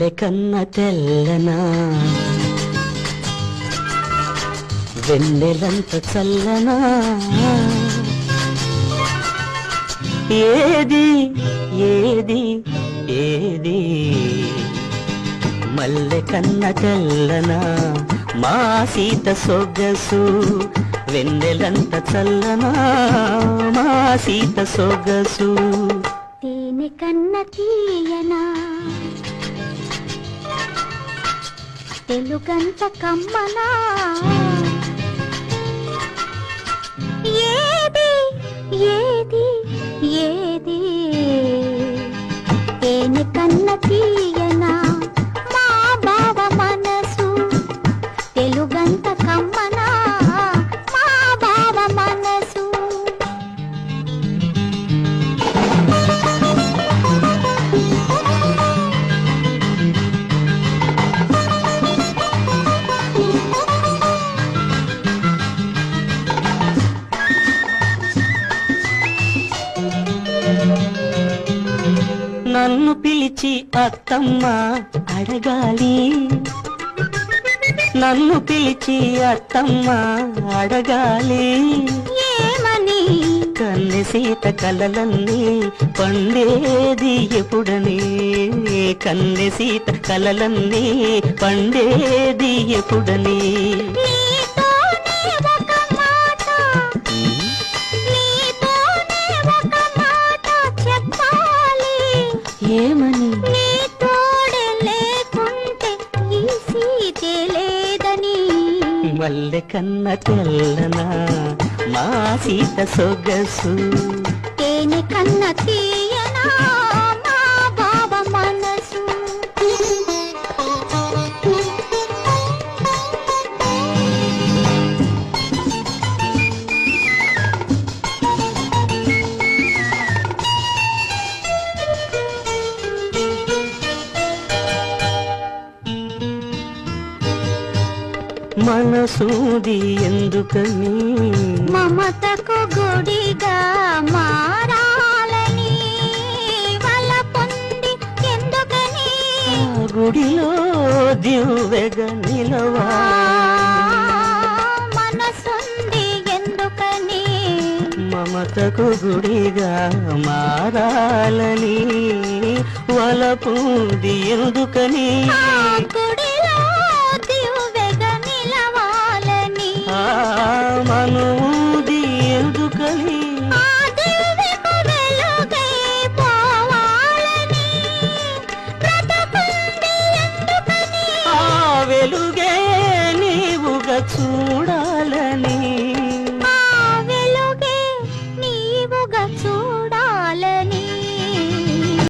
మల్లె కన్న తెల్లనా వెన్నెలంత చల్లనా ఏది ఏది ఏది మల్లె కన్న తెల్లనా మా సీత సొగసు వెన్నెలంత చల్లనా మా సీత సొగసు తేనె కన్న తీయనా తెలుగంత కమ్మనా ఏది ఏది ఏది తేనె కన్న తీయనా మా బావ మనసు తెలుగంత కమ్మనా మా బావ మనసు నన్ను పిలిచి అత్తమ్మ అడగాలి నన్ను పిలిచి అత్తమ్మ అడగాలి ఏమని కన్నె సీత కలలన్నీ పండేది ఎప్పుడని కన్నె సీత కలలన్నీ పండేది ఎప్పుడని ఏమని నీ తోడే లేకుంటే ఈ సీతే లేదని మల్లె కన్న తెల్లనా మా సీత సొగసు తేనె కన్న తీయనా మా బావ మనసు మనసూది ఎందుకని మమతకు గుడిగా మారాలని వల పొంది ఎందుకని ఆ గుడిలో దివ్వెగా నిలవా మనసుంది ఎందుకని మమతకు గుడిగా మారాలని వలపుంది ఎందుకని